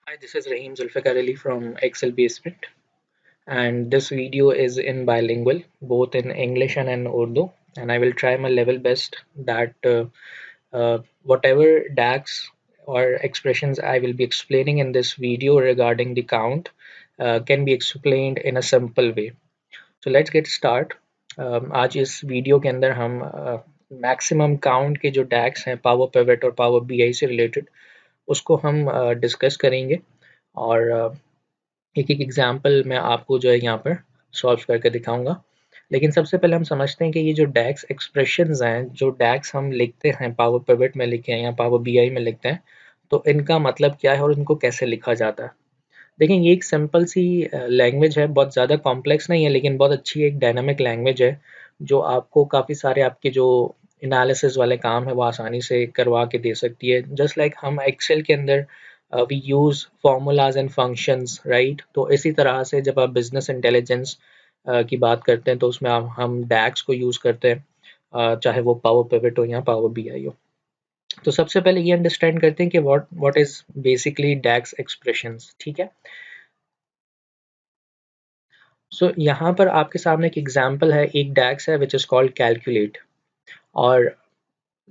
Hi, this is Rahim Zulfikar Ali from Excel Basement, and this video is in bilingual, both in English and in Urdu. And I will try my level best that whatever DAX or expressions I will be explaining in this video regarding the count can be explained in a simple way. So let's get start. आज इस video के अंदर हम maximum count के जो डैक्स हैं power pivot और power BI से रिलेटेड उसको हम डिस्कस करेंगे और एक एक एग्जाम्पल मैं आपको जो है यहाँ पर सॉल्व करके दिखाऊंगा। लेकिन सबसे पहले हम समझते हैं कि ये जो डैक्स एक्सप्रेशंस हैं, जो डैक्स हम लिखते हैं पावर पिवट में लिखे हैं या पावर बीआई में लिखते हैं, तो इनका मतलब क्या है और इनको कैसे लिखा जाता है। देखिए, ये एक सिंपल सी लैंग्वेज है, बहुत ज़्यादा कॉम्प्लेक्स नहीं है, लेकिन बहुत अच्छी एक डायनामिक लैंग्वेज है जो आपको काफ़ी सारे आपके जो एनालिसिस वाले काम है वो आसानी से करवा के दे सकती है। जस्ट लाइक हम एक्सेल के अंदर we use formulas and functions, right. तो इसी तरह से जब आप बिजनेस इंटेलिजेंस की बात करते हैं तो उसमें हम डैक्स को यूज़ करते हैं, चाहे वो पावर पिवट हो या पावर बीआई हो। तो सबसे पहले ये अंडरस्टैंड करते हैं कि what is basically DAX expressions, ठीक है। सो यहाँ पर आपके सामने एक एग्जांपल है, एक डैक्स है विच इज कॉल्ड कैलकुलेट। और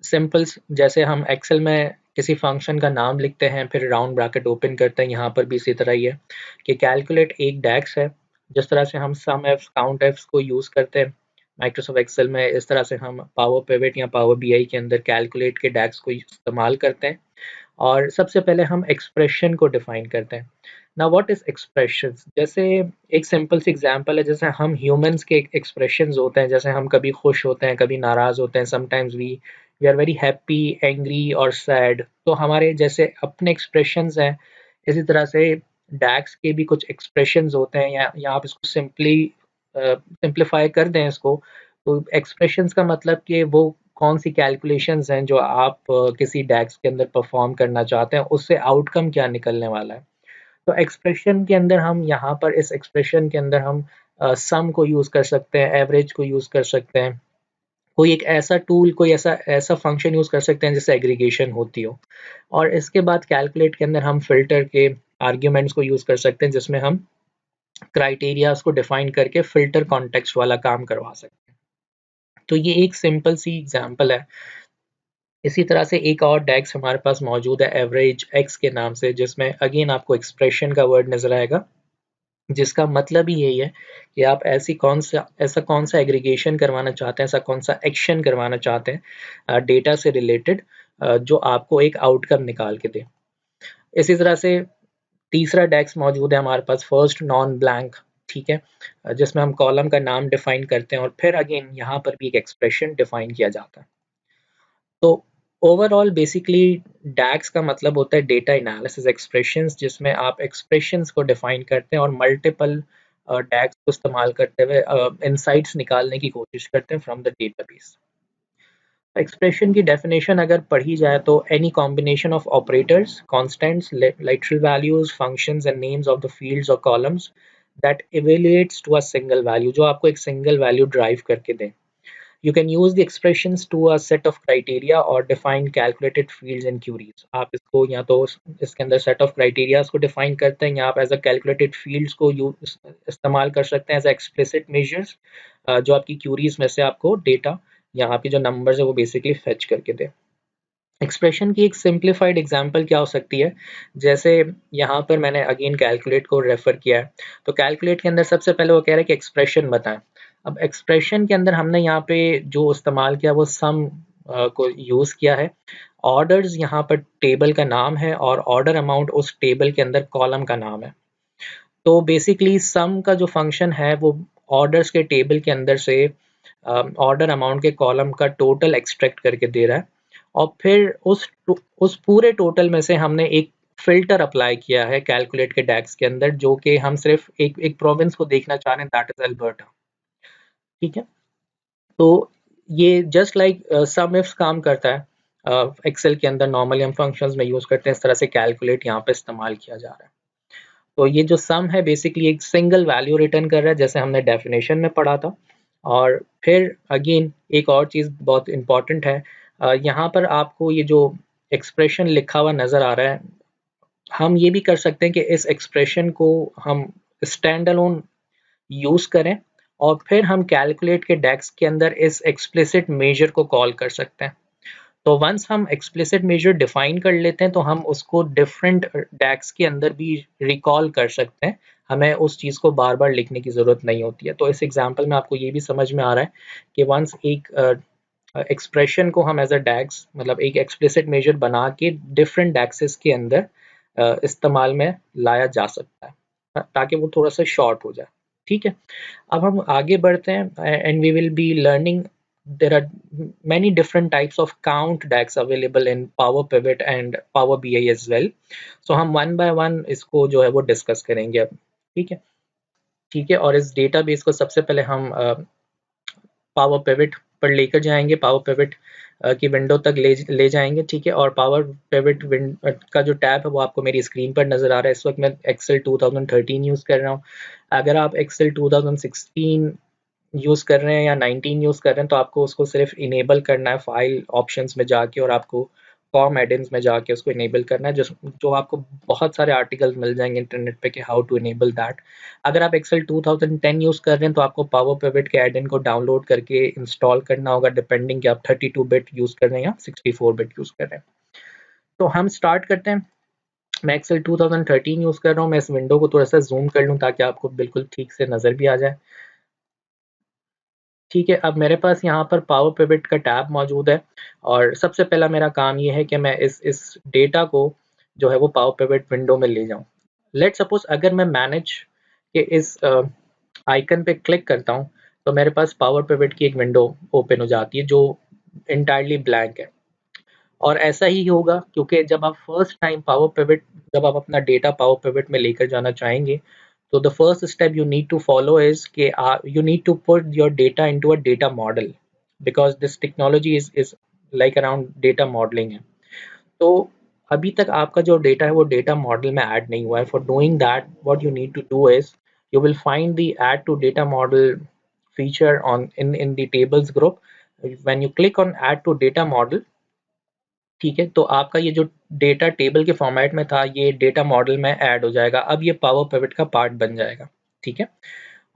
सिंपल जैसे हम एक्सेल में किसी फंक्शन का नाम लिखते हैं फिर राउंड ब्रैकेट ओपन करते हैं, यहाँ पर भी इसी तरह ही है कि कैलकुलेट एक डैक्स है। जिस तरह से हम सम एफ्स काउंट एफ्स को यूज़ करते हैं माइक्रोसॉफ्ट एक्सेल में, इस तरह से हम पावर पिवट या पावर बीआई के अंदर कैलकुलेट के डैक्स को इस्तेमाल करते हैं। और सबसे पहले हम एक्सप्रेशन को डिफाइन करते हैं। नाउ व्हाट इज एक्सप्रेशंस, जैसे एक सिंपल सी एग्जांपल है, जैसे हम ह्यूमंस के एक्सप्रेशंस होते हैं, जैसे हम कभी खुश होते हैं, कभी नाराज होते हैं, sometimes we are very happy, angry और सैड। तो हमारे जैसे अपने एक्सप्रेशंस हैं, इसी तरह से डैक्स के भी कुछ एक्सप्रेशंस होते हैं, या आप इसको सिंप्लीफाई कर दें इसको, तो एक्सप्रेशंस का मतलब कि वो कौन सी कैलकुलेशंस हैं जो आप किसी डैक्स के अंदर परफॉर्म करना चाहते हैं, उससे आउटकम क्या निकलने वाला है। तो एक्सप्रेशन के अंदर हम यहाँ पर इस एक्सप्रेशन के अंदर हम सम को यूज़ कर सकते हैं, एवरेज को यूज़ कर सकते हैं, कोई एक ऐसा टूल, कोई ऐसा ऐसा फंक्शन यूज़ कर सकते हैं जिससे एग्रीगेशन होती हो। और इसके बाद कैलकुलेट के अंदर हम फिल्टर के आर्ग्यूमेंट्स को यूज़ कर सकते हैं, जिसमें हम क्राइटेरियाज को डिफाइन करके फिल्टर कॉन्टेक्स्ट वाला काम करवा सकते हैं। तो ये एक सिंपल सी एग्जांपल है। इसी तरह से एक और डेक्स हमारे पास मौजूद है एवरेज एक्स के नाम से, जिसमें अगेन आपको एक्सप्रेशन का वर्ड नजर आएगा, जिसका मतलब ही यही है कि आप ऐसा कौन सा एग्रीगेशन करवाना चाहते हैं, ऐसा कौन सा एक्शन करवाना चाहते हैं डेटा से रिलेटेड, जो आपको एक आउटकम निकाल के दे। इसी तरह से तीसरा डेक्स मौजूद है हमारे पास, फर्स्ट नॉन ब्लैंक, ठीक है, जिसमें हम कॉलम का नाम डिफाइन करते हैं और फिर अगेन यहाँ पर भी एक एक्सप्रेशन डिफाइन किया जाता है। तो ओवरऑल बेसिकली डैक्स का मतलब होता है डेटा एनालिसिस एक्सप्रेशंस, जिसमें आप एक्सप्रेशंस को डिफाइन करते हैं और मल्टीपल डैक्स को इस्तेमाल करते हुए इनसाइट्स निकालने की कोशिश करते हैं फ्रॉम द डेटाबेस। एक्सप्रेशन की डेफिनेशन अगर पढ़ी जाए तो any combination of operators, constants, literal values, functions and names of the fields or columns that evaluates to a single value, जो आपको एक सिंगल वैल्यू ड्राइव करके दें। You can use the expressions to a set of criteria or define calculated fields and queries. आप इसको या तो इसके अंदर set of criteria को define करते हैं, या आप as a calculated fields को इस्तेमाल कर सकते हैं as a explicit measures, जो आपकी queries में से आपको data या आपके जो numbers है वो basically fetch करके दे। एक्सप्रेशन की एक सिंप्लीफाइड एग्जांपल क्या हो सकती है, जैसे यहाँ पर मैंने अगेन कैलकुलेट को रेफर किया है, तो कैलकुलेट के अंदर सबसे पहले वो कह रहा है कि एक्सप्रेशन बताएं। अब एक्सप्रेशन के अंदर हमने यहाँ पे जो इस्तेमाल किया वो सम को यूज़ किया है। ऑर्डर्स यहाँ पर टेबल का नाम है और ऑर्डर अमाउंट उस टेबल के अंदर कॉलम का नाम है। तो बेसिकली सम का जो फंक्शन है वो ऑर्डर्स के टेबल के अंदर से ऑर्डर अमाउंट के कॉलम का टोटल एक्सट्रैक्ट करके दे रहा है, और फिर उस पूरे टोटल में से हमने एक फ़िल्टर अप्लाई किया है कैलकुलेट के डैक्स के अंदर, जो कि हम सिर्फ एक प्रोविंस को देखना चाह रहे हैं, दैट इज़ अल्बर्टा, ठीक है। तो ये जस्ट लाइक सम इफ्स काम करता है एक्सेल के अंदर, नॉर्मली हम फंक्शंस में यूज़ करते हैं, इस तरह से कैलकुलेट यहाँ पे इस्तेमाल किया जा रहा है। तो ये जो सम है बेसिकली एक सिंगल वैल्यू रिटर्न कर रहा है, जैसे हमने डेफिनेशन में पढ़ा था। और फिर अगेन एक और चीज़ बहुत इम्पॉर्टेंट है, यहाँ पर आपको ये जो एक्सप्रेशन लिखा हुआ नज़र आ रहा है, हम ये भी कर सकते हैं कि इस एक्सप्रेशन को हम स्टैंड अलोन यूज़ करें और फिर हम कैलकुलेट के डेक्स के अंदर इस एक्सप्लिसिट मेजर को कॉल कर सकते हैं। तो वंस हम एक्सप्लिसिट मेजर डिफाइन कर लेते हैं तो हम उसको डिफरेंट डेक्स के अंदर भी रिकॉल कर सकते हैं, हमें उस चीज़ को बार बार लिखने की ज़रूरत नहीं होती है। तो इस एग्जांपल में आपको ये भी समझ में आ रहा है कि वंस एक एक्सप्रेशन को हम एज अ डेक्स मतलब एक एक्सप्लिसिट मेजर बना के डिफरेंट डेक्सेस के अंदर इस्तेमाल में लाया जा सकता है ताकि वो थोड़ा सा शॉर्ट हो जाए। ठीक है, अब हम आगे बढ़ते हैं and we will be learning there are many different types of count DAX available in Power Pivot and Power BI as well. So हम one by one इसको जो है वो डिस्कस करेंगे अब। ठीक है, ठीक है, और इस डेटाबेस को सबसे पहले हम पावर पिवट पर लेकर जाएंगे, पावर पिवट की विंडो तक ले जाएंगे। ठीक है, और पावर पिवट का जो टैब है वो आपको मेरी स्क्रीन पर नज़र आ रहा है। इस वक्त मैं एक्सेल 2013 यूज़ कर रहा हूँ। अगर आप एक्सेल 2016 यूज़ कर रहे हैं या 19 यूज़ कर रहे हैं तो आपको उसको सिर्फ इनेबल करना है फाइल ऑप्शंस में जाके, और आपको फॉर्म एडिन्स में जाके उसको इनेबल करना है, जो आपको बहुत सारे आर्टिकल्स मिल जाएंगे इंटरनेट पे कि हाउ टू इनेबल दैट। अगर आप एक्सेल 2010 यूज़ कर रहे हैं तो आपको पावर पिवट के एडिन को डाउनलोड करके इंस्टॉल करना होगा, डिपेंडिंग कि आप 32 बिट यूज़ कर रहे हैं या 64 बिट यूज़ कर रहे हैं। तो हम स्टार्ट करते हैं। मैं एक्सेल 2013 यूज़ कर रहा हूँ। मैं इस विंडो को थोड़ा सा जूम कर लूँ ताकि आपको बिल्कुल ठीक से नज़र भी आ जाए। ठीक है, अब मेरे पास यहाँ पर पावर पिवट का टैब मौजूद है और सबसे पहला मेरा काम ये है कि मैं इस डेटा को जो है वो पावर पिवट विंडो में ले जाऊँ। लेट सपोज अगर मैं मैनेज के इस आइकन पे क्लिक करता हूँ तो मेरे पास पावर पिवट की एक विंडो ओपन हो जाती है जो इंटायरली ब्लैंक है। और ऐसा ही होगा क्योंकि जब आप फर्स्ट टाइम पावर पिवट जब आप अपना डेटा पावर पिवट में लेकर जाना चाहेंगे तो the first step you need to follow is कि you need to put your data into a data model because this technology is like around data modeling है। तो अभी तक आपका जो डेटा है वो डेटा मॉडल में ऐड नहीं हुआ है। For doing that what you need to do is you will find the add to data model feature on in the tables group. When you click on add to data model, ठीक है, तो आपका ये जो data table के format में था ये डेटा मॉडल में ऐड हो जाएगा। अब ये पावर पिवट का पार्ट बन जाएगा। ठीक है,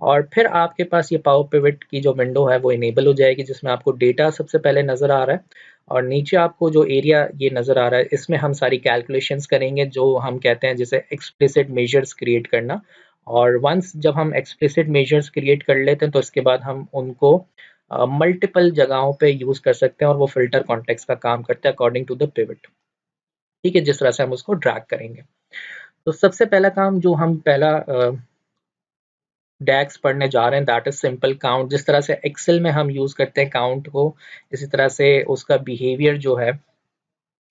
और फिर आपके पास ये पावर पिवट की जो विंडो है वो इनेबल हो जाएगी जिसमें आपको डेटा सबसे पहले नज़र आ रहा है और नीचे आपको जो एरिया ये नज़र आ रहा है इसमें हम सारी कैलकुलेशंस करेंगे जो हम कहते हैं जिसे एक्सप्लिसिट मेजर्स क्रिएट करना। और वंस जब हम एक्सप्लिसिट मेजर्स क्रिएट कर लेते हैं तो इसके बाद हम उनको मल्टीपल जगहों पे यूज़ कर सकते हैं और वो फिल्टर कॉन्टेक्स्ट का काम करते हैं अकॉर्डिंग टू द पिवट। ठीक है, जिस तरह से हम उसको ड्रैग करेंगे। तो सबसे पहला काम जो हम पहला डैक्स पढ़ने जा रहे हैं दैट इज सिंपल काउंट। जिस तरह से एक्सेल में हम यूज़ करते हैं काउंट को, इसी तरह से उसका बिहेवियर जो है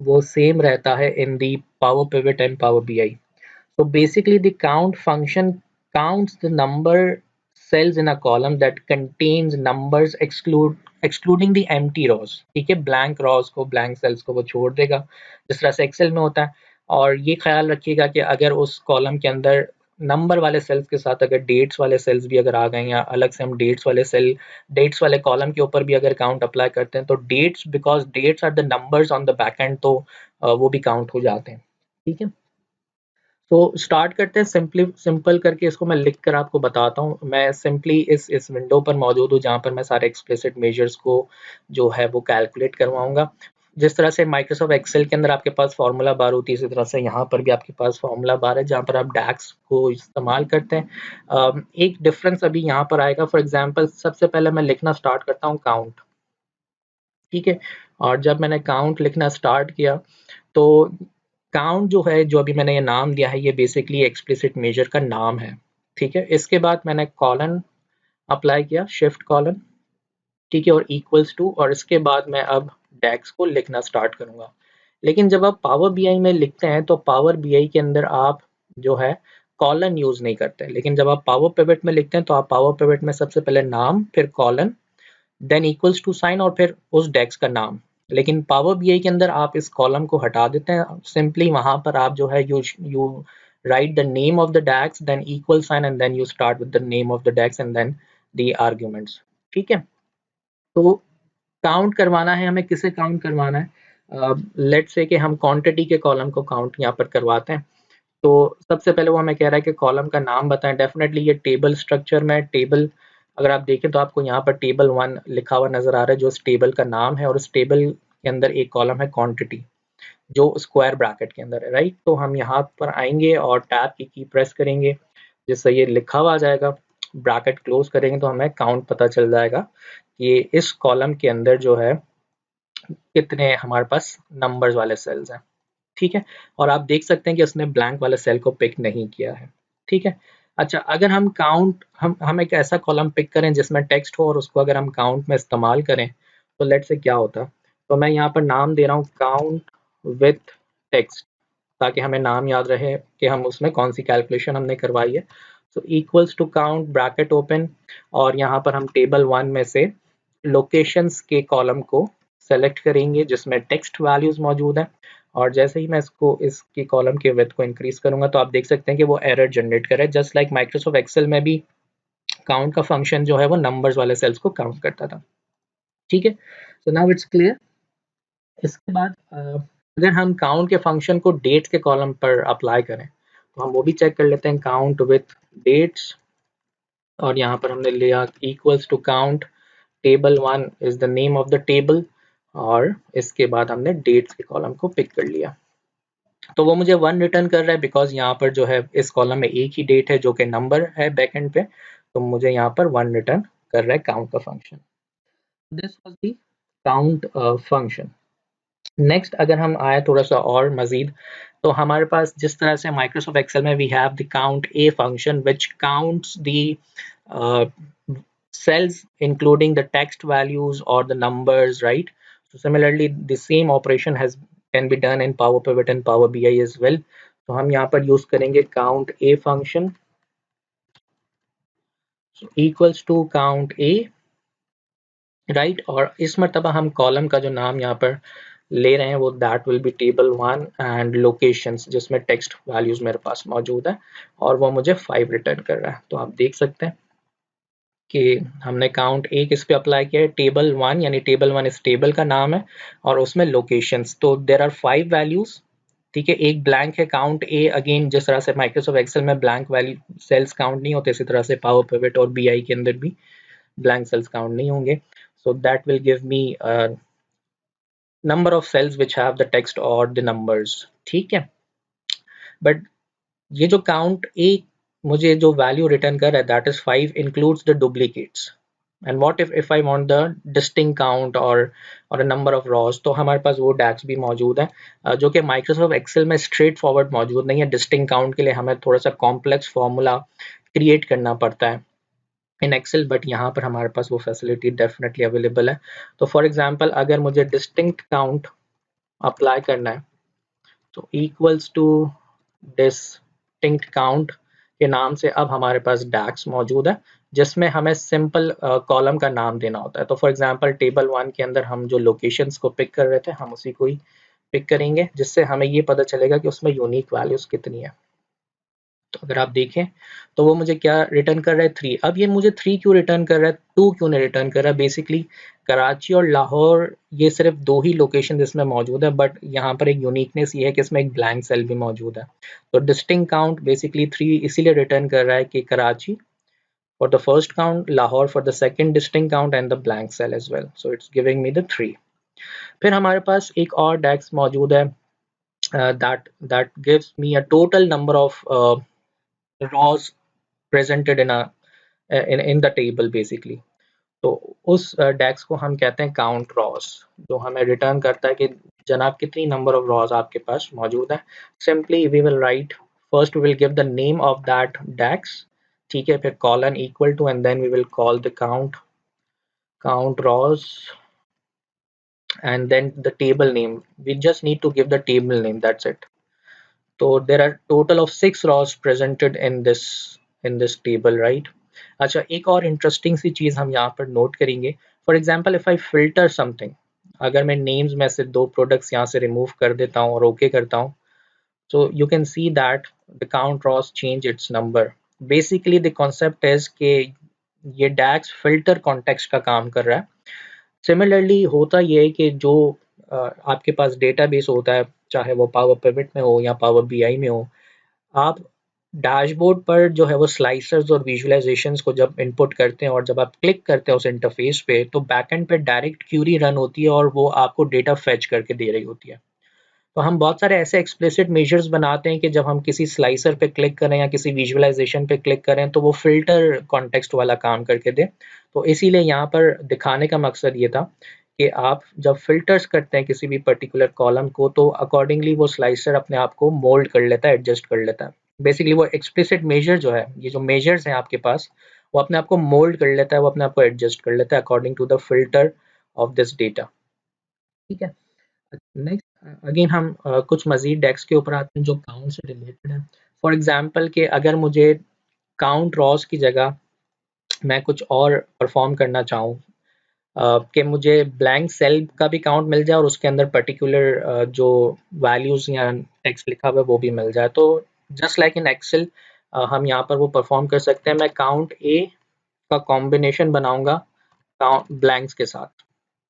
वो सेम रहता है in the power pivot and power BI. So basically the count function counts the number cells in a column that contains numbers excluding the empty rows। ठीक है, blank rows को blank cells को वो छोड़ देगा जिस तरह से एक्सेल में होता है। और ये ख्याल रखिएगा कि अगर उस कॉलम के अंदर नंबर वाले सेल्स के साथ अगर डेट्स वाले सेल्स भी अगर आ गए या अलग से हम डेट्स वाले कॉलम के ऊपर भी अगर काउंट अप्लाई करते हैं तो dates because dates are the numbers on the back and तो वो भी काउंट हो जाते हैं। ठीक है, तो स्टार्ट करते हैं सिंपल करके। इसको मैं लिख कर आपको बताता हूँ। मैं सिंपली इस विंडो पर मौजूद हूँ जहाँ पर मैं सारे एक्सप्लिसिट मेजर्स को जो है वो कैलकुलेट करवाऊंगा। जिस तरह से माइक्रोसॉफ्ट एक्सेल के अंदर आपके पास फार्मूला बार होती है इसी तरह से यहाँ पर भी आपके पास फार्मूला बार है जहाँ पर आप डैक्स को इस्तेमाल करते हैं। एक डिफरेंस अभी यहाँ पर आएगा। फॉर एग्जाम्पल सबसे पहले मैं लिखना स्टार्ट करता हूँ काउंट। ठीक है, और जब मैंने काउंट लिखना स्टार्ट किया तो काउंट जो है जो अभी मैंने ये नाम दिया है ये बेसिकली एक्सप्लिसिट मेजर का नाम है। ठीक है, इसके बाद मैंने कॉलन अप्लाई किया, शिफ्ट कॉलन। ठीक है, और इक्वल्स टू, और इसके बाद मैं अब डेक्स को लिखना स्टार्ट करूंगा। लेकिन जब आप पावर बीआई में लिखते हैं तो पावर बीआई के अंदर आप जो है कॉलन यूज नहीं करते, लेकिन जब आप पावर पिवट में लिखते हैं तो आप पावर पिवट में सबसे पहले नाम फिर colon then equals to sign और फिर उस डेक्स का नाम। लेकिन पावर बीआई के अंदर आप इस कॉलम को हटा देते हैं, सिंपली वहां पर आप जो है you write the name of the DAX then equal sign and then you start with the name of the DAX and then the arguments. ठीक है, तो काउंट करवाना है हमें, किसे काउंट करवाना है? लेट्स से कि हम क्वांटिटी के कॉलम को काउंट यहाँ पर करवाते हैं। तो सबसे पहले वो हमें कह रहा है कि कॉलम का नाम बताएं। डेफिनेटली ये टेबल स्ट्रक्चर में टेबल, अगर आप देखें तो आपको यहाँ पर टेबल 1 लिखा हुआ नजर आ रहा है जो इस टेबल का नाम है, और इस टेबल के अंदर एक कॉलम है क्वांटिटी जो स्क्वायर ब्रैकेट के अंदर है, राइट। तो हम यहाँ पर आएंगे और टैब की प्रेस करेंगे जिससे ये लिखा हुआ आ जाएगा। ब्रैकेट क्लोज करेंगे तो हमें काउंट पता चल जाएगा कि इस कॉलम के अंदर जो है कितने हमारे पास नंबर्स वाले सेल्स हैं, ठीक है। और आप देख सकते हैं कि उसने ब्लैंक वाले सेल को पिक नहीं किया है, ठीक है। अच्छा, अगर हम काउंट हम एक ऐसा कॉलम पिक करें जिसमें टेक्स्ट हो और उसको अगर हम काउंट में इस्तेमाल करें तो लेट से क्या होता। तो मैं यहाँ पर नाम दे रहा हूँ काउंट विथ टेक्स्ट, ताकि हमें नाम याद रहे कि हम उसमें कौन सी कैलकुलेशन हमने करवाई है। So equals to count bracket open, और यहाँ पर हम टेबल 1 में से लोकेशंस के कॉलम को सेलेक्ट करेंगे जिसमें टेक्स्ट वैल्यूज मौजूद हैं। और जैसे ही मैं इसकी कॉलम के विड्थ को इंक्रीज करूंगा तो आप देख सकते हैं कि वो एरर जनरेट करे, जस्ट लाइक माइक्रोसॉफ्ट एक्सेल में भी काउंट का फंक्शन जो है वो नंबर्स वाले सेल्स को काउंट करता था, ठीक है। So now it's clear. इसके बाद अगर हम काउंट के फंक्शन को डेट्स के कॉलम पर अप्लाई करें तो हम वो भी चेक कर लेते हैं। काउंट विथ डेट्स, और यहाँ पर हमने लिया equals to count table 1 is the name of the table, और इसके बाद हमने डेट्स के कॉलम को पिक कर लिया। तो वो मुझे 1 रिटर्न कर रहा है बिकॉज यहाँ पर जो है इस कॉलम में एक ही डेट है जो कि नंबर है बैक एंड पे, तो मुझे यहाँ पर 1 रिटर्न कर रहा है काउंट का function. This was the count function. Next अगर हम आए थोड़ा सा और मजीद, तो हमारे पास जिस तरह से माइक्रोसॉफ्ट एक्सेल में we have the count a function which counts the cells including the text values or the numbers, right? So similarly the same operation has can be done in Power Pivot and Power BI as well. तो हम यहाँ पर use करेंगे count a function, so equals to count a, right. और इस मरतबा हम column का जो नाम यहाँ पर ले रहे हैं वो that will be table 1 and locations, जिसमें टेक्स्ट वैल्यूज मेरे पास मौजूद है, और वो मुझे 5 रिटर्न कर रहा है। तो आप देख सकते हैं कि हमने काउंट ए किस पे अप्लाई किया है, टेबल 1, यानी टेबल 1 इस टेबल का नाम है और उसमें लोकेशंस। तो देर आर 5 वैल्यूज, ठीक है। एक ब्लैंक है काउंट ए, अगेन जिस तरह से माइक्रोसॉफ्ट एक्सेल में ब्लैंक वैल्यू सेल्स काउंट नहीं होते, इसी तरह से पावर पिवट और बीआई के अंदर भी ब्लैंक सेल्स काउंट नहीं होंगे। So that will give me number of cells which have the text और द नंबर्स, ठीक है। बट ये जो काउंट ए मुझे जो वैल्यू रिटर्न कर रहा है that is 5 includes the duplicates. And what if I want the distinct count or a number of rows, तो हमारे पास वो डैक्स भी मौजूद है जो कि माइक्रोसॉफ्ट एक्सेल में स्ट्रेट फॉरवर्ड मौजूद नहीं है। डिस्टिंक्ट काउंट के लिए हमें थोड़ा सा कॉम्प्लेक्स फॉर्मूला क्रिएट करना पड़ता है इन एक्सेल, बट यहाँ पर हमारे पास वो फैसिलिटी डेफिनेटली अवेलेबल है। तो फॉर एग्जांपल अगर मुझे डिस्टिंक्ट काउंट अप्लाई करना है तो इक्वल्स टू डिस्टिंक्ट काउंट के नाम से अब हमारे पास डैक्स मौजूद है जिसमें हमें सिंपल कॉलम का नाम देना होता है। तो फॉर एग्जांपल टेबल 1 के अंदर हम जो लोकेशंस को पिक कर रहे थे हम उसी को ही पिक करेंगे जिससे हमें ये पता चलेगा कि उसमें यूनिक वैल्यूज कितनी है। तो अगर आप देखें तो वो मुझे क्या रिटर्न कर रहा है, 3। अब ये मुझे 3 क्यों रिटर्न कर रहा है, 2 क्यों नहीं रिटर्न कर रहा है? बेसिकली कराची और लाहौर ये सिर्फ 2 ही लोकेशन इसमें मौजूद है, बट यहाँ पर एक यूनिकनेस ये है कि इसमें एक ब्लैंक सेल भी मौजूद है। तो डिस्टिंक्ट काउंट बेसिकली 3 इसीलिए रिटर्न कर रहा है कि Karachi for the first count, Lahore for the second distinct count and the blank cell as well. So it's giving me the 3. फिर हमारे पास एक और DAX मौजूद है that gives me a total number of rows presented in the table basically. तो उस DAX को हम कहते हैं count rows, जो हमें रिटर्न करता है कि जनाब कितनी नंबर ऑफ रॉज आपके पास मौजूद है। Simply we will write, first we will give the name of that DAX, ठीक है, फिर colon equal to and then we will call the count rows and then the table name. We just need to give the table name, that's it. So there are total of 6 rows presented in this table, right? अच्छा, एक और interesting सी चीज हम यहाँ पर note करेंगे। For example if I filter something, अगर मैं नेम्स में से 2 प्रोडक्ट्स यहाँ से रिमूव कर देता हूँ और ओके करता हूँ, so you can see that the count rows change its number. Basically the concept is कि ये DAX filter context का काम कर रहा है। सिमिलरली होता ये है कि जो आपके पास डेटाबेस होता है, चाहे वो पावर पिवट में हो या पावर बीआई में हो, आप डैशबोर्ड पर जो है वो स्लाइसर्स और विजुअलाइजेशंस को जब इनपुट करते हैं और जब आप क्लिक करते हैं उस इंटरफेस पे, तो बैकएंड पे डायरेक्ट क्यूरी रन होती है और वो आपको डेटा फेच करके दे रही होती है। तो हम बहुत सारे ऐसे एक्सप्लिसिट मेजर्स बनाते हैं कि जब हम किसी स्लाइसर पे क्लिक करें या किसी विजुअलाइजेशन पे क्लिक करें तो वो फ़िल्टर कॉन्टेक्स्ट वाला काम करके दे। तो इसीलिए यहाँ पर दिखाने का मकसद ये था कि आप जब फ़िल्टर्स करते हैं किसी भी पर्टिकुलर कॉलम को, तो अकॉर्डिंगली वो स्लाइसर अपने आप को मोल्ड कर लेता है, एडजस्ट कर लेता है। बेसिकली वो एक्सप्लिसिट मेजर जो है, ये जो मेजर्स हैं आपके पास, वो अपने आप को मोल्ड कर लेता है, वो अपने आप को एडजस्ट कर लेता है according to the filter of this data. ठीक है? नेक्स्ट अगेन हम कुछ मज़ीद डेक्स के ऊपर आते हैं जो काउंट से रिलेटेड है। फॉर एग्ज़ाम्पल कि अगर मुझे काउंट रॉस की जगह मैं कुछ और परफॉर्म करना चाहूँ, कि मुझे ब्लैंक सेल का भी काउंट मिल जाए और उसके अंदर पर्टिकुलर जो वैल्यूज़ या टेक्स्ट लिखा हुआ है वो भी मिल जाए, तो जस्ट लाइक इन एक्सेल हम यहाँ पर वो परफॉर्म कर सकते हैं। मैं काउंट ए का कॉम्बिनेशन बनाऊंगा काउंट ब्लैंक्स के साथ।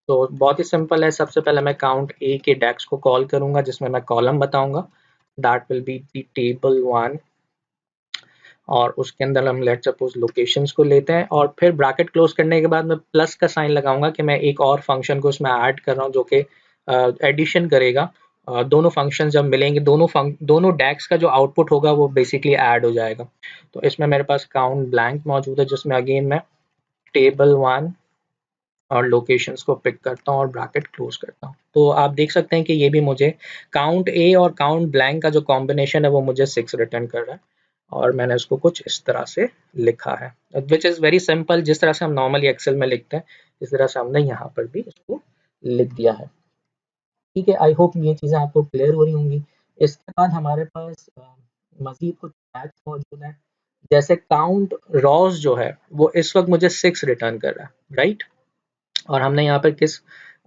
तो बहुत ही सिंपल है। सबसे पहले मैं काउंट ए के डेक्स को कॉल करूंगा जिसमें मैं कॉलम बताऊंगा, that will be the table 1, और उसके अंदर हम लेट सपोज लोकेशंस को लेते हैं और फिर ब्रैकेट क्लोज करने के बाद मैं प्लस का साइन लगाऊंगा कि मैं एक और फंक्शन को उसमें ऐड कर रहा हूँ जो कि एडिशन करेगा। दोनों फंक्शन जब मिलेंगे, दोनों डेक्स का जो आउटपुट होगा वो बेसिकली ऐड हो जाएगा। तो इसमें मेरे पास काउंट ब्लैंक मौजूद है जिसमें अगेन मैं टेबल 1 और लोकेशंस को पिक करता हूँ और ब्रैकेट क्लोज करता हूँ। तो आप देख सकते हैं कि ये भी मुझे काउंट ए और काउंट ब्लैंक का जो कॉम्बिनेशन है वो मुझे 6 रिटर्न कर रहा है, और मैंने उसको कुछ इस तरह से लिखा है, विच इज़ वेरी सिंपल। जिस तरह से हम नॉर्मली एक्सेल में लिखते हैं इस तरह से हमने यहाँ पर भी इसको लिख दिया है। ठीक है, आई होप ये चीज़ें आपको क्लियर हो रही होंगी। इसके बाद हमारे पास मज़ीद कुछ टैग्स मौजूद हैं, जैसे काउंट रॉस जो है वो इस वक्त मुझे 6 रिटर्न कर रहा है, राइट। और हमने यहाँ पर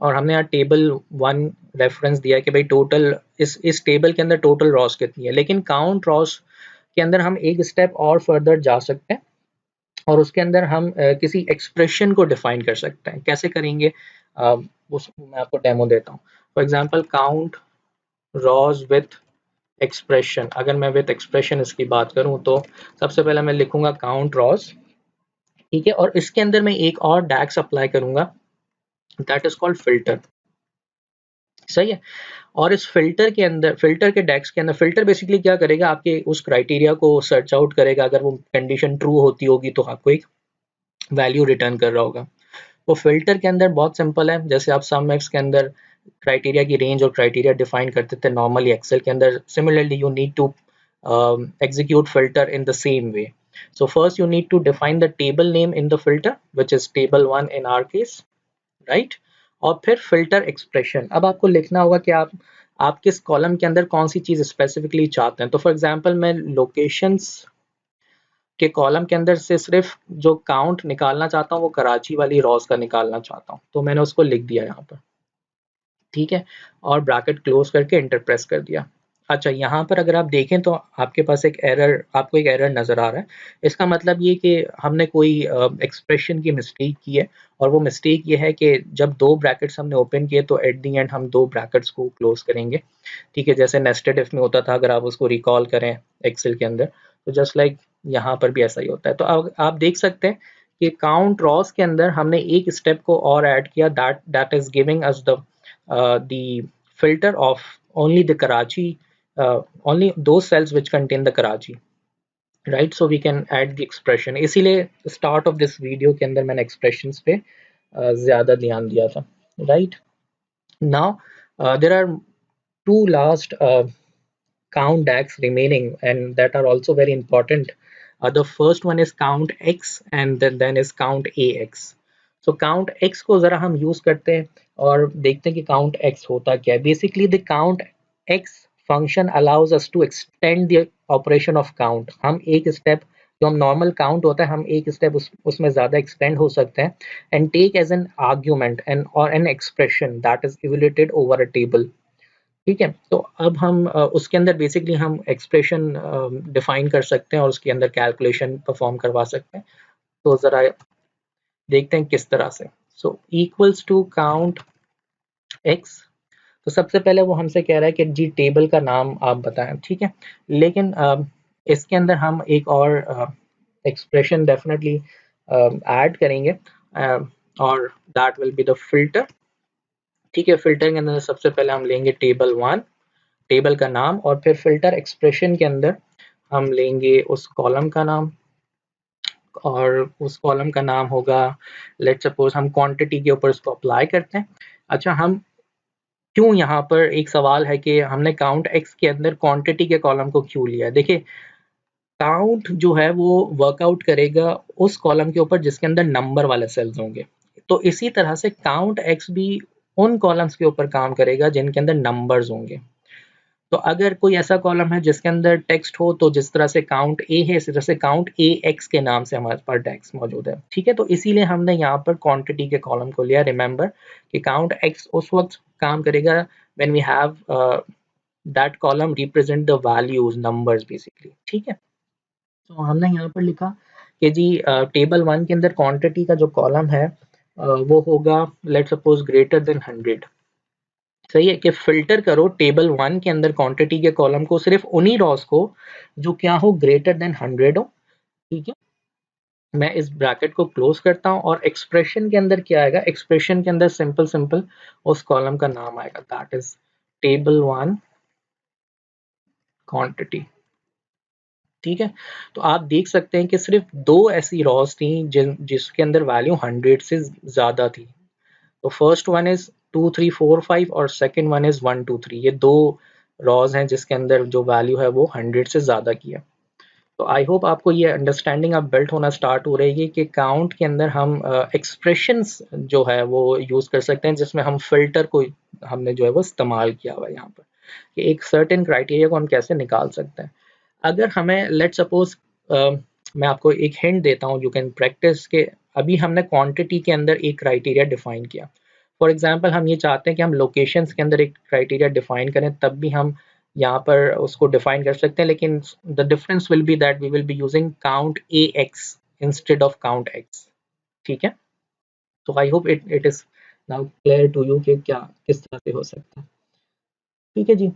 हमने यहाँ टेबल 1 रेफरेंस दिया है कि भाई टोटल इस टेबल के अंदर टोटल रॉस कितनी है। लेकिन काउंट रॉस के अंदर हम एक स्टेप और फर्दर जा सकते हैं और उसके अंदर हम किसी एक्सप्रेशन को डिफाइन कर सकते हैं। कैसे करेंगे, उस मैं आपको डेमो देता हूँ। For example count Ross with expression, अगर मैं विथ एक्सप्रेशन इसकी बात करूँ तो सबसे पहले मैं लिखूंगा काउंट रॉस, ठीक है, और इसके अंदर मैं एक और डैक्स अप्लाई करूंगा, दैट इज कॉल्ड फिल्टर। सही है। और इस फ़िल्टर के अंदर, फ़िल्टर के डेक्स के अंदर, फ़िल्टर बेसिकली क्या करेगा, आपके उस क्राइटेरिया को सर्च आउट करेगा। अगर वो कंडीशन ट्रू होती होगी तो आपको एक वैल्यू रिटर्न कर रहा होगा। तो फ़िल्टर के अंदर बहुत सिंपल है, जैसे आप सम मैक्स के अंदर क्राइटेरिया की रेंज और क्राइटेरिया डिफाइन करते थे नॉर्मली एक्सेल के अंदर, similarly you need to execute filter in the same way. So first you need to define the table name in the filter, which is table 1 in our case, right. और फिर filter expression, अब आपको लिखना होगा कि आप किस column के अंदर कौन सी चीज स्पेसिफिकली चाहते हैं। तो फॉर एग्जांपल मैं लोकेशंस के कॉलम के अंदर से सिर्फ जो काउंट निकालना चाहता हूँ वो कराची वाली रॉस का निकालना चाहता हूँ, तो मैंने उसको लिख दिया यहाँ पर, ठीक है, और ब्रैकेट क्लोज करके इंटर प्रेस कर दिया। अच्छा, यहाँ पर अगर आप देखें तो आपके पास आपको एक एरर नज़र आ रहा है। इसका मतलब ये कि हमने कोई एक्सप्रेशन की मिस्टेक की है, और वो मिस्टेक ये है कि जब 2 ब्रैकेट्स हमने ओपन किए तो एट द एंड हम 2 ब्रैकेट्स को क्लोज करेंगे। ठीक है, जैसे नेस्टेड इफ में होता था, अगर आप उसको रिकॉल करें एक्सेल के अंदर, तो जस्ट लाइक यहाँ पर भी ऐसा ही होता है। तो अब आप देख सकते हैं कि काउंट रॉस के अंदर हमने एक स्टेप को और ऐड किया, that is giving us the filter of only the Karachi, only those cells which contain the Karachi, right? So we can add the expression. इसीलिए start of this video के अंदर मैंने expressions पे ज़्यादा ध्यान दिया था, right? Now there are two last count DAX remaining, and that are also very important. The first one is count X and then is count AX. So count X को ज़रा हम यूज़ करते हैं और देखते हैं कि count X होता क्या है। Basically the count X function allows us to extend the operation of count. हम एक स्टेप, जो हम नॉर्मल काउंट होता है, हम एक स्टेप उसमें ज़्यादा एक्सटेंड हो सकते हैं, and take as an argument and और an expression that is evaluated over a table. ठीक है, तो अब हम उसके अंदर बेसिकली हम एक्सप्रेशन डिफाइन कर सकते हैं और उसके अंदर कैलकुलेशन परफॉर्म करवा सकते हैं। तो ज़रा देखते हैं किस तरह से। So equals to count X, तो सबसे पहले वो हमसे कह रहा है कि जी टेबल का नाम आप बताएं, ठीक है। लेकिन इसके अंदर हम एक और एक्सप्रेशन डेफिनेटली ऐड करेंगे और that will be the filter. ठीक है, फिल्टर के अंदर सबसे पहले हम लेंगे टेबल 1, टेबल का नाम, और फिर फिल्टर एक्सप्रेशन के अंदर हम लेंगे उस कॉलम का नाम, और उस कॉलम का नाम होगा, लेट्स सपोज हम क्वांटिटी के ऊपर उसको अप्लाई करते हैं। अच्छा, हम क्यों, यहाँ पर एक सवाल है कि हमने काउंट एक्स के अंदर क्वांटिटी के कॉलम को क्यों लिया है। देखिए, काउंट जो है वो वर्कआउट करेगा उस कॉलम के ऊपर जिसके अंदर नंबर वाले सेल्स होंगे, तो इसी तरह से काउंट एक्स भी उन कॉलम्स के ऊपर काम करेगा जिनके अंदर नंबर्स होंगे। तो अगर कोई ऐसा कॉलम है जिसके अंदर टेक्स्ट हो, तो जिस तरह से काउंट ए है, इस तरह से काउंट ए एक्स के नाम से हमारे पास टेक्स्ट मौजूद है। ठीक है, तो इसीलिए हमने यहाँ पर क्वांटिटी के कॉलम को लिया। रिमेंबर कि काउंट एक्स उस वक्त काम करेगा when we have that column represent the values, numbers basically. ठीक है, तो हमने यहाँ पर लिखा कि जी टेबल 1 के अंदर क्वांटिटी का जो कॉलम है वो होगा लेट्स सपोज ग्रेटर देन 100। सही है, कि फिल्टर करो टेबल 1 के अंदर क्वांटिटी के कॉलम को सिर्फ उन्हीं रॉस को जो क्या हो, ग्रेटर देन 100 हो। ठीक है, मैं इस ब्रैकेट को क्लोज करता हूँ, और एक्सप्रेशन के अंदर क्या आएगा, एक्सप्रेशन के अंदर सिंपल सिंपल उस कॉलम का नाम आएगा, दैट इज टेबल 1 क्वांटिटी। ठीक है, तो आप देख सकते हैं कि सिर्फ दो ऐसी रॉस थी जिसके अंदर वैल्यू 100 से ज्यादा थी। तो फर्स्ट वन इज 2 3 4 5 और सेकंड वन इज 1 2 3। ये दो रॉज हैं जिसके अंदर जो वैल्यू है वो 100 से ज़्यादा की है। तो आई होप आपको ये अंडरस्टैंडिंग अब बिल्ट होना स्टार्ट हो रही है कि काउंट के अंदर हम एक्सप्रेशंस जो है वो यूज़ कर सकते हैं, जिसमें हम फिल्टर को हमने जो है वो इस्तेमाल किया हुआ है यहाँ पर, कि एक सर्टेन क्राइटेरिया को हम कैसे निकाल सकते हैं। अगर हमें लेट सपोज मैं आपको एक हिंट देता हूँ, यू कैन प्रैक्टिस के अभी हमने क्वांटिटी के अंदर एक क्राइटेरिया डिफाइन किया। फॉर एग्जांपल हम ये चाहते हैं कि हम लोकेशंस के अंदर एक क्राइटेरिया डिफाइन करें, तब भी हम यहाँ पर उसको डिफाइन कर सकते हैं, लेकिन the difference will be that we will be using count a X instead of count X. ठीक है, तो I hope it it is now clear to you कि क्या किस तरह से हो सकता है। ठीक है जी।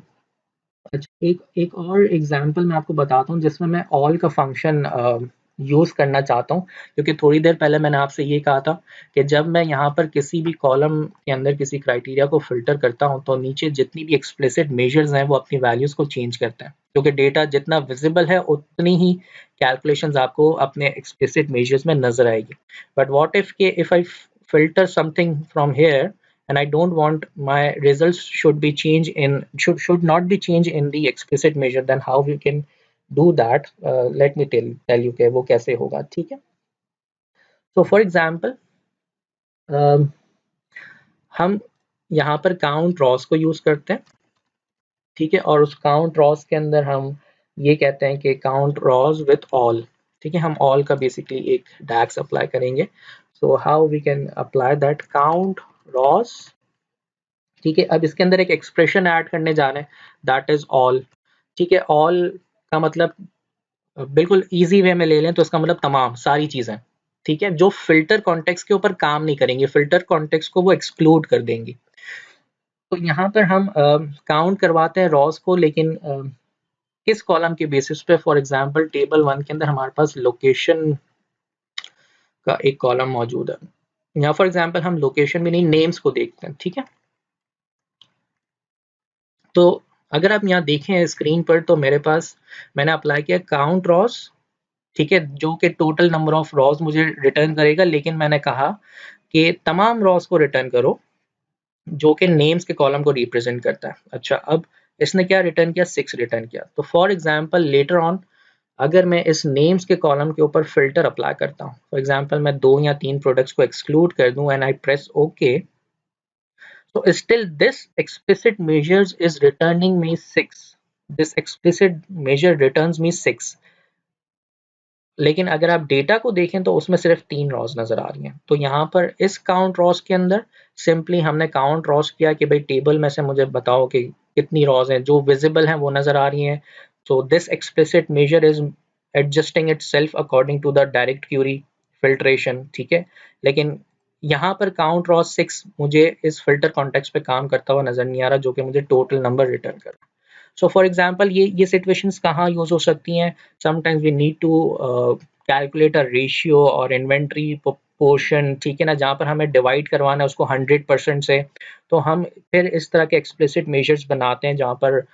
अच्छा, एक एक और एग्जांपल मैं आपको बताता हूँ जिसमें मैं ऑल का फंक्शन यूज़ करना चाहता हूँ, क्योंकि थोड़ी देर पहले मैंने आपसे ये कहा था कि जब मैं यहाँ पर किसी भी कॉलम के अंदर किसी क्राइटेरिया को फिल्टर करता हूँ, तो नीचे जितनी भी एक्सप्लिसिट मेजर्स हैं वो अपनी वैल्यूज़ को चेंज करते हैं, क्योंकि डेटा जितना विजिबल है उतनी ही कैलकुलेशंस आपको अपने एक्सप्लिसिट मेजर्स में नजर आएगी। बट व्हाट इफ के if I filter something from here and I don't want my results should be changed in should not be changed in the explicit measure, then how we can do that? Let me tell you कि वो कैसे होगा। ठीक है, so for example हम यहाँ पर count Ross को यूज करते हैं। ठीक है, और उस काउंट रॉस के अंदर हम ये कहते हैं कि काउंट रॉस विथ ऑल। ठीक है, हम ऑल का बेसिकली एक डैक्स अप्लाई करेंगे। So how we can apply that count rows. ठीक है, अब इसके अंदर एक एक्सप्रेशन ऐड करने जा रहे हैं, दैट इज ऑल। ठीक है, ऑल का मतलब बिल्कुल इजी वे में ले लें तो इसका मतलब तमाम सारी चीजें। ठीक है, जो फिल्टर कॉन्टेक्स्ट के ऊपर काम नहीं करेंगे, फिल्टर कॉन्टेक्स्ट को वो एक्सक्लूड कर देंगे। तो यहाँ पर हम काउंट करवाते हैं रॉस को, लेकिन किस कॉलम के बेसिस पे। फॉर एग्जांपल टेबल 1 के अंदर हमारे पास लोकेशन का एक कॉलम मौजूद है। यहाँ फॉर एग्जांपल हम लोकेशन भी नहीं, नेम्स को देखते हैं। ठीक है, तो अगर आप यहाँ देखें स्क्रीन पर, तो मेरे पास मैंने अप्लाई किया काउंट रॉस। ठीक है, जो कि टोटल नंबर ऑफ रॉस मुझे रिटर्न करेगा, लेकिन मैंने कहा कि तमाम रॉस को रिटर्न करो जो कि नेम्स के कॉलम को रिप्रेजेंट करता है। अच्छा, अब इसने क्या रिटर्न किया, 6 रिटर्न किया। तो फॉर एग्जांपल लेटर ऑन अगर मैं इस नेम्स के कॉलम के ऊपर फिल्टर अप्लाई करता हूँ, फॉर एग्जांपल मैं 2 या 3 प्रोडक्ट्स को एक्सक्लूड कर दूं and I press okay, so still this explicit measures is returning me 6. This explicit measure returns me 6. लेकिन अगर आप डेटा को देखें तो उसमें सिर्फ 3 रॉज नजर आ रही हैं। तो यहाँ पर इस काउंट रॉज के अंदर सिंपली हमने काउंट रॉज किया कि भाई टेबल में से मुझे बताओ कि कितनी रॉज हैं, जो विजिबल हैं वो नजर आ रही हैं। So this explicit measure is adjusting itself according to the direct query filtration. ठीक है, लेकिन यहाँ पर काउंट रॉज 6 मुझे इस फिल्टर कॉन्टेक्स्ट पे काम करता हुआ नजर नहीं आ रहा, जो कि मुझे टोटल नंबर रिटर्न कर रहा है। सो फॉर एग्जांपल ये सिचुएशंस कहाँ यूज हो सकती हैं? Sometimes we need to calculate a ratio और इन्वेंट्री पोर्शन, ठीक है ना, जहाँ पर हमें डिवाइड करवाना है उसको 100% से, तो हम फिर इस तरह के एक्सप्लिसिट मेजर्स बनाते हैं जहाँ पर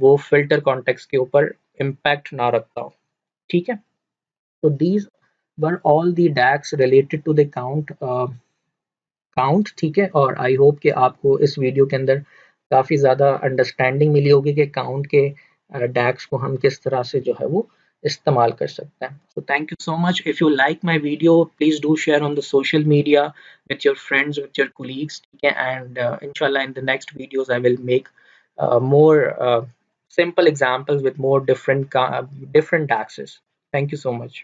वो फिल्टर कॉन्टेक्स्ट के ऊपर इम्पैक्ट ना रखता हो, ठीक है। तो these were all the DAX related to the count, ठीक है। और आई होप कि आपको इस वीडियो के अंदर काफ़ी ज़्यादा अंडरस्टैंडिंग मिली होगी कि काउंट के डैक्स को हम किस तरह से जो है वो इस्तेमाल कर सकते हैं। So thank you so much. If you like my video please do share on the social media with your friends, with your colleagues, ठीक है। एंड इंशाल्लाह in the next videos I will make more simple examples with more different taxes. Thank you so much.